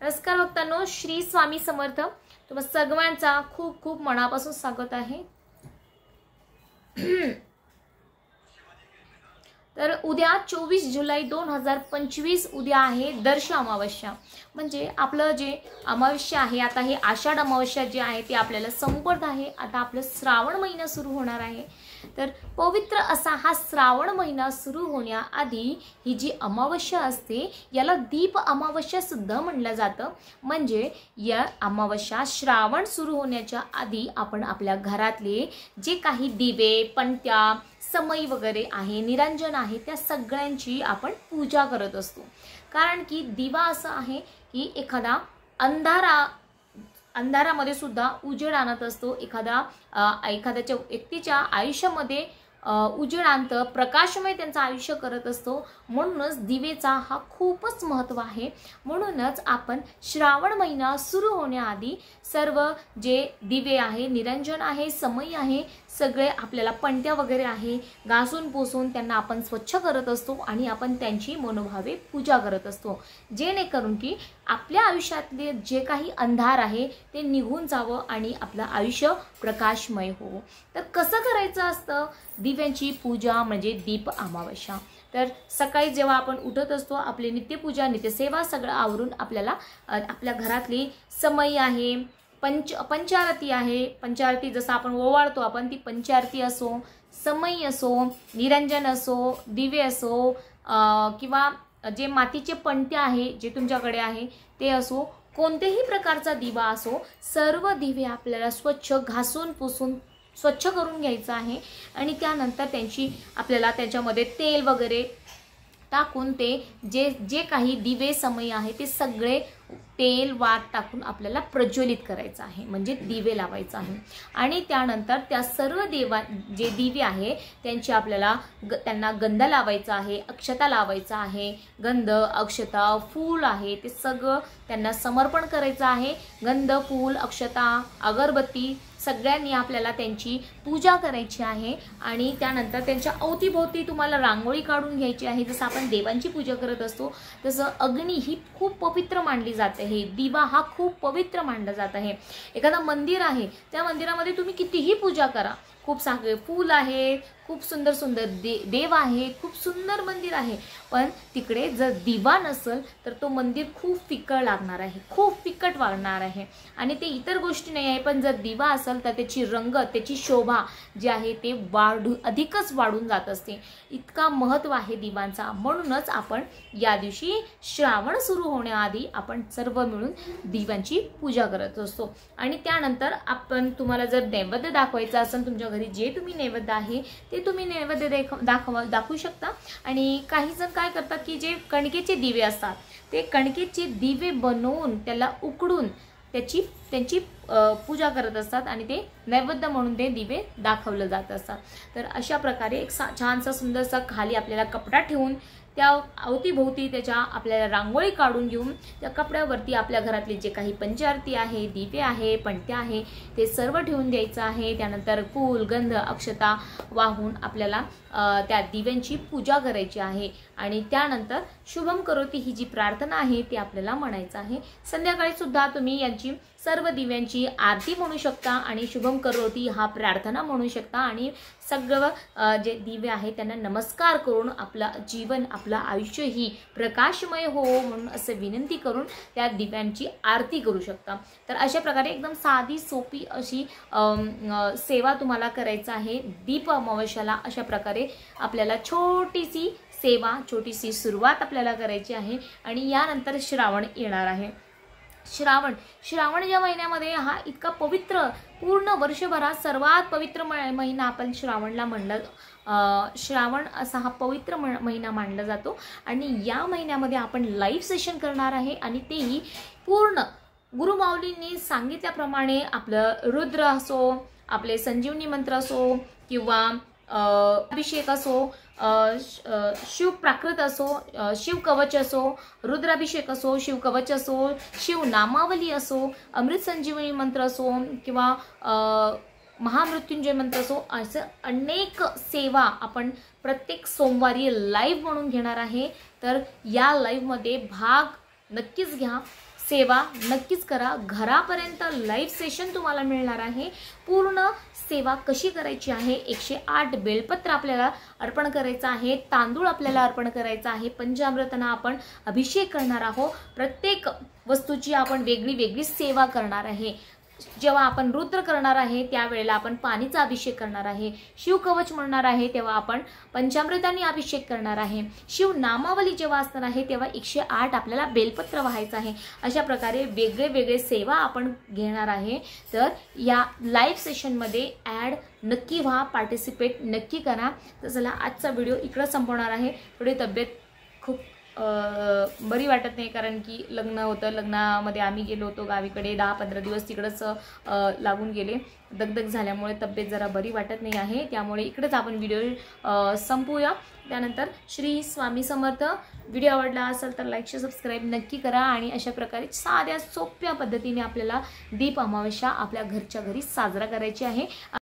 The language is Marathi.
नमस्कार भक्तांनो, श्री स्वामी समर्थ. तुम्हा सगळ्यांचा खूप खूप मनापासून स्वागत आहे. तर उद्या 24 जुलै 2025 उद्या आहे दर्श अमावस्या. म्हणजे आपलं जे अमावस्या आहे, आता हे आषाढ अमावस्या जे आहे ते आपल्याला संपत आहे. आता आपलं श्रावण महिना सुरू होणार आहे. तर पवित्र असा हा श्रावण महिना सुरू होण्याआधी ही जी अमावस्या असते याला दीप अमावस्या सुद्धा म्हणलं जातं. म्हणजे या अमावस्या श्रावण सुरू होण्याच्या आधी आपण आपल्या घरातले जे काही दिवे, पणत्या, समई वगैरे आहे, निरंजन आहे, त्या सगळ्यांची आपण पूजा करत असतो. कारण की दिवा असा आहे की एखादा अंधारामध्ये सुद्धा उजेड आणत असतो. एखाद्याच्या व्यक्तीच्या आयुष्यामध्ये उजेड आणतं, प्रकाशमय त्यांचं आयुष्य करत असतो. म्हणूनच दिवेचा हा खूपच महत्त्व आहे. म्हणूनच आपण श्रावण महिना सुरू होण्याआधी सर्व जे दिवे आहे, निरंजन आहे, समई आहे, सगळे आपल्याला पणत्या वगैरे आहे घासून पुसून त्यांना आपण स्वच्छ करत असतो आणि आपण त्यांची मनोभावे पूजा करत असतो. जेणेकरून की आपल्या आयुष्यातले जे काही अंधार आहे ते निघून जावं आणि आपलं आयुष्य प्रकाशमय हो. तर कसं करायचं असतं दिव्यांची पूजा म्हणजे दीप अमावस्या. तर सकाळी जेव्हा आपण उठत असतो, आपली नित्यपूजा नित्यसेवा सगळं आवरून आपल्याला आपल्या घरातली समई आहे, पंचारती आहे, पंचारती जसं आपण ओवाळतो आपण, ती पंचारती असो, समई असो, निरंजन असो, दिवे असो, किंवा जे मातीचे पणत्या आहे जे तुमच्याकडे आहे ते असो, कोणत्याही प्रकारचा दिवा असो, सर्व दिवे आपल्याला स्वच्छ घासून पुसून स्वच्छ करून घ्यायचं आहे. आणि त्यानंतर आपल्याला त्याच्यामध्ये तेल वगैरे टाकून ते जे काही दिवे समई आहे ते सगळे तेल वात टाकून आपल्याला प्रज्वलित करायचं आहे, म्हणजे दिवे लावायचं आहे. आणि त्यानंतर त्या सर्व जे दिवे आहे त्यांना गंध लावायचा आहे, अक्षता लावायचा आहे. गंध, अक्षता, फूल आहे ते सगळं त्यांना समर्पण करायचं आहे. गंध, फूल, अक्षता, अगरबत्ती सगळ्यांनी आपल्याला त्यांची पूजा करायची आहे. आणि त्यानंतर त्यांच्या अवतीभोवती तुम्हाला रांगोळी काढून घ्यायची आहे. जसं आपण देवांची पूजा करत असतो तसं अग्नी ही खूप पवित्र मानली जाते. हे दिवा हा खूप पवित्र मानला जात आहे. एखादा मंदिर आहे, त्या मंदिरामध्ये तुम्ही कितीही पूजा करा, खूप सारे फूल आहे, खूप सुंदर सुंदर देव आहे, खूप सुंदर मंदिर आहे, पण तिकडे जर दिवा नसेल तर तो मंदिर खूप फिक्कट लागणार आहे, खूप फिक्कट वागणार आहे. आणि ते इतर गोष्टी नाही आहे, पण जर दिवा असेल तर त्याची रंगत, त्याची शोभा जी आहे ते अधिकच वाढून जात असते. इतका महत्त्व आहे दिवांचा. म्हणूनच आपण या दिवशी श्रावण सुरू होण्याआधी आपण सर्व मिळून दिव्यांची पूजा करत असतो. आणि त्यानंतर तुम्हाला जर नैवेद्य दाखवायचा असेल, तुमच्या घरी जे तुम्ही नैवेद्य आहे ते तुम्ही नैवेद्य दाखवू शकता. आणि काही जण काय करतात की जे कणकेचे दिवे असतात ते कणकेचे दिवे बनवून त्याला उकडून त्यांची पूजा करत असतात आणि ते नैवेद्य म्हणून ते दिवे दाखवले जात असतात. तर अशा प्रकारे एक छानसा सुंदरसा खाली आपल्याला कपडा ठेवून त्या अवतीभोवती त्याच्या आपल्याला रांगोळी काढून घेऊन त्या कपड्यावरती आपल्या घरातले जे काही पंचारती आहे, दिवे आहे, पणत्या आहे ते सर्व ठेवून द्यायचं आहे. त्यानंतर फूल, गंध, अक्षता वाहून आपल्याला त्या दिव्यांची पूजा करायची आहे. आणि त्यानंतर शुभम करोती ही जी प्रार्थना आहे ती आपल्याला म्हणायचं आहे. संध्याकाळी सुद्धा तुम्ही यांची सर्व दिव्यांची आरती म्हणू शकता आणि शुभम करोती हा प्रार्थना म्हणू शकता. आणि सगळं जे दिवे आहे त्यांना नमस्कार करून आपलं जीवन, आपलं आयुष्य ही प्रकाशमय हो म्हणून असं विनंती करून त्या दिव्यांची आरती करू शकता. तर अशा प्रकारे एकदम साधी सोपी अशी सेवा तुम्हाला करायचं आहे दीप अमावस्याला. अशा प्रकारे आपल्याला छोटीशी सेवा, छोटीशी सुरुवात आपल्याला करायची आहे. आणि यानंतर श्रावण येणार आहे. श्रावण या महिन्यामध्ये हा इतका पवित्र, पूर्ण वर्षभरात सर्वात पवित्र महिना आपण श्रावणला श्रावण असा हा पवित्र महिना मानला जातो. आणि या महिन्यामध्ये आपण लाईव्ह सेशन करणार आहे आणि तेही पूर्ण गुरुमाऊलींनी सांगितल्याप्रमाणे आपलं रुद्र असो, आपले संजीवनी मंत्र असो, किंवा अभिषेक असो, शिव प्राकृत असो, शिव कवच असो, रुद्राभिषेक असो, शिव कवच असो, शिव नामावली असो, अमृत संजीवनी मंत्र असो, किंवा महामृत्युंजय मंत्र असो, असं अनेक सेवा आपण प्रत्येक सोमवारी लाईव्ह म्हणून घेणार आहे. तर या लाईव्हमध्ये भाग नक्कीच घ्या. सेवा नक्कीच करा. घरापर्यंत लाईव्ह सेशन तुम्हाला मिळणार आहे. पूर्ण सेवा कशी करायची आहे, 108 बेलपत्र आपल्याला अर्पण करायचं आहे, तांदूळ आपल्याला अर्पण करायचा आहे, पंचामृतांना आपण अभिषेक करणार आहोत. प्रत्येक वस्तूची आपण वेगळी वेगळी सेवा करणार आहे. जेव्हा आपण रुद्र करणार आहे त्यावेळेला आपण पाणीचा अभिषेक करणार आहे. शिवकवच म्हणणार आहे तेव्हा आपण पंचामृतांनी अभिषेक करणार आहे. शिव नामावली जेव्हा असणार आहे तेव्हा 108 आपल्याला बेलपत्र वाहायचं आहे. अशा प्रकारे वेगळे वेगळे सेवा आपण घेणार आहे. तर या लाईव्ह सेशनमध्ये ॲड नक्की व्हा, पार्टिसिपेट नक्की करा. तर चला आजचा व्हिडिओ इकडं संपवणार आहे. थोडी तब्येत खूप बरी वाटत नाही, कारण की लग्न होतं. लग्नामध्ये आम्ही गेलो होतो गावीकडे, 10-15 दिवस तिकडंच लागून गेले. दगदग झाल्यामुळे तब्येत जरा बरी वाटत नाही आहे. त्यामुळे इकडेच आपण व्हिडिओ संपवूया. त्यानंतर श्री स्वामी समर्थ. व्हिडिओ आवडला असेल तर लाईक शेअर सबस्क्राईब नक्की करा. आणि अशा प्रकारे साध्या सोप्या पद्धतीने आपल्याला दीप अमावस्या आपल्या घरच्या घरी साजरा करायची आहे.